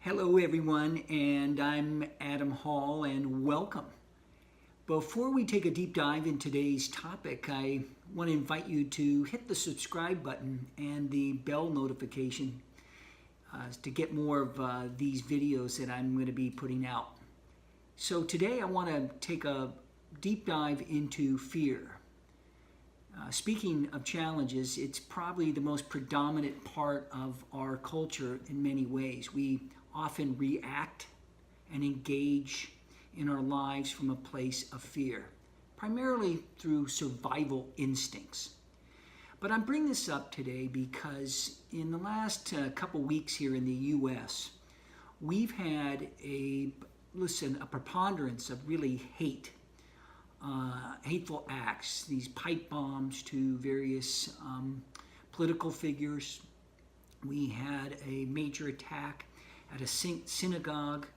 Hello, everyone, and I'm Adam Hall, and welcome. Before we take a deep dive in today's topic, I want to invite you to hit the subscribe button and the bell notification to get more of these videos that I'm going to be putting out. So today I want to take a deep dive into fear. Speaking of challenges, it's probably the most predominant part of our culture in many ways. We often react and engage in our lives from a place of fear, primarily through survival instincts. But I'm bringing this up today because in the last couple weeks here in the U.S., we've had a preponderance of really hateful acts, these pipe bombs to various political figures. We had a major attack at a synagogue.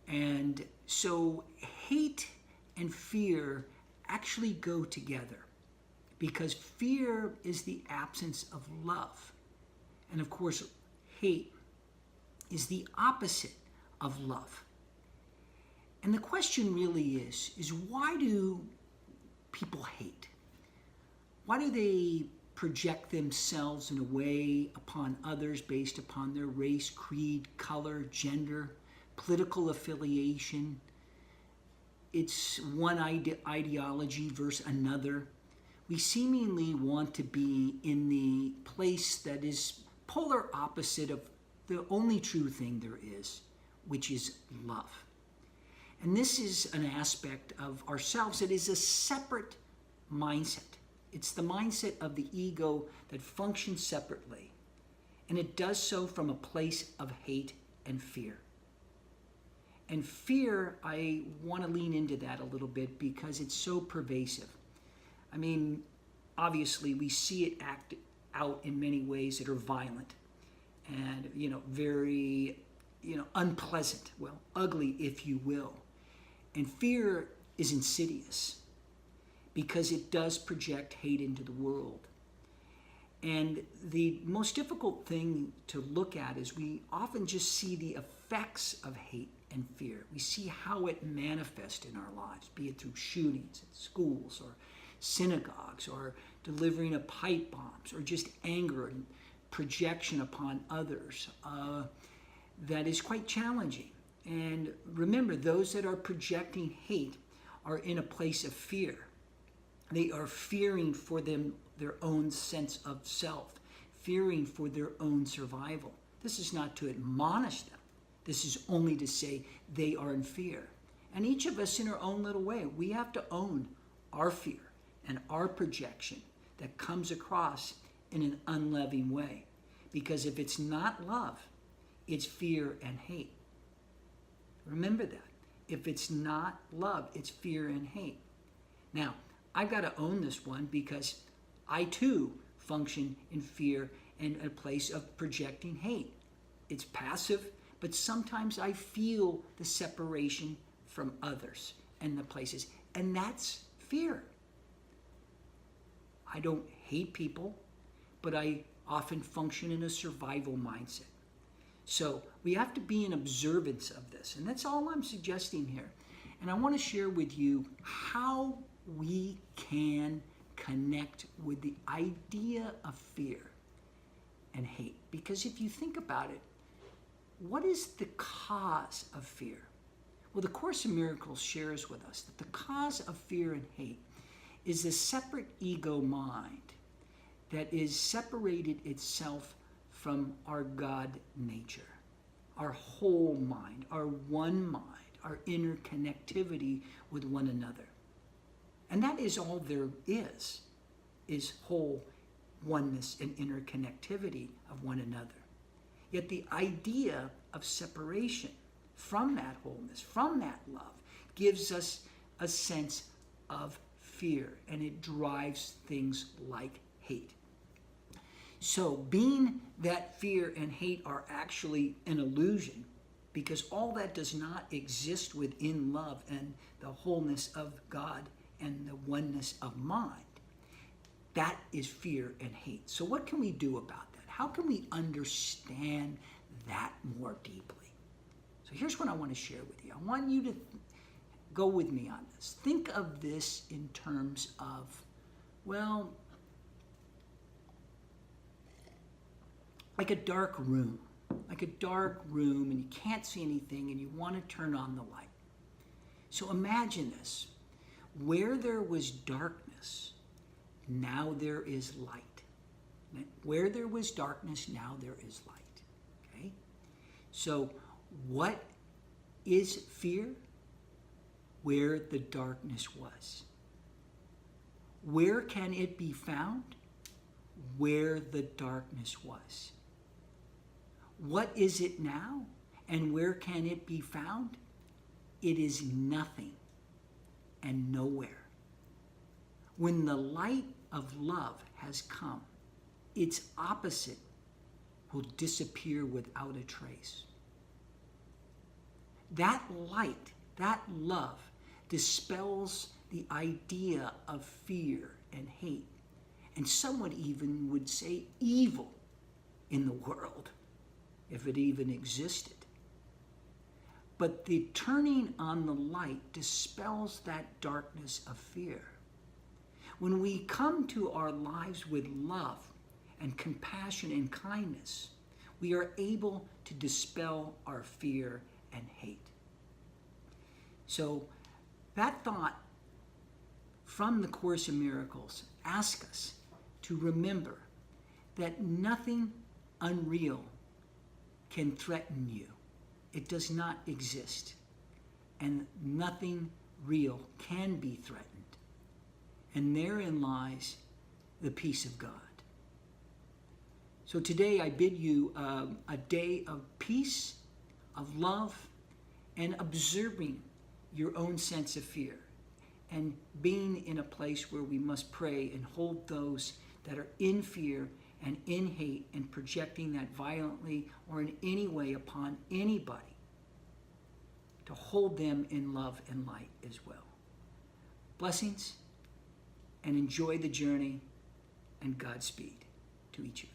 And so hate and fear actually go together because fear is the absence of love. And of course, hate is the opposite of love. And the question really is why do people hate? Why do they project themselves in a way upon others based upon their race, creed, color, gender, political affiliation? It's one ideology versus another. We seemingly want to be in the place that is polar opposite of the only true thing there is, which is love. And this is an aspect of ourselves that is a separate mindset. It's the mindset of the ego that functions separately. And it does so from a place of hate and fear. And fear, I want to lean into that a little bit because it's so pervasive. I mean, obviously we see it act out in many ways that are violent and, very, unpleasant, well, ugly, if you will. And fear is insidious because it does project hate into the world. And the most difficult thing to look at is we often just see the effects of hate and fear. We see how it manifests in our lives, be it through shootings at schools or synagogues or delivering of pipe bombs or just anger and projection upon others. That is quite challenging. And remember, those that are projecting hate are in a place of fear. They are fearing for their own sense of self, fearing for their own survival. This is not to admonish them. This is only to say they are in fear. And each of us in our own little way, we have to own our fear and our projection that comes across in an unloving way. Because if it's not love, it's fear and hate. Remember that. If it's not love, it's fear and hate. Now, I've got to own this one because I too function in fear and a place of projecting hate. It's passive, but sometimes I feel the separation from others and the places, and that's fear. I don't hate people, but I often function in a survival mindset. So we have to be in observance of this, and that's all I'm suggesting here. And I want to share with you how we can connect with the idea of fear and hate. Because if you think about it, what is the cause of fear? Well, the Course in Miracles shares with us that the cause of fear and hate is the separate ego mind that is separated itself from our God nature, our whole mind, our one mind, our interconnectivity with one another. And that is all there is whole oneness and interconnectivity of one another. Yet the idea of separation from that wholeness, from that love, gives us a sense of fear, and it drives things like hate. So being that fear and hate are actually an illusion, because all that does not exist within love and the wholeness of God and the oneness of mind, that is fear and hate. So what can we do about that? How can we understand that more deeply? So here's what I want to share with you. I want you to go with me on this. Think of this in terms of, well, like a dark room. Like a dark room, and you can't see anything, and you want to turn on the light. So imagine this. Where there was darkness, now there is light. Where there was darkness, now there is light. Okay? So what is fear? Where the darkness was. Where can it be found? Where the darkness was. What is it now? And where can it be found? It is nothing and nowhere. When the light of love has come, its opposite will disappear without a trace. That light, that love, dispels the idea of fear and hate, and someone even would say evil in the world, if it even existed. But the turning on the light dispels that darkness of fear. When we come to our lives with love and compassion and kindness, we are able to dispel our fear and hate. So that thought from the Course in Miracles asks us to remember that nothing unreal can threaten you. It does not exist. And nothing real can be threatened. And therein lies the peace of God. So today I bid you a day of peace, of love, and observing your own sense of fear, and being in a place where we must pray and hold those that are in fear and in hate and projecting that violently or in any way upon anybody, to hold them in love and light as well. Blessings, and enjoy the journey, and Godspeed to each of you.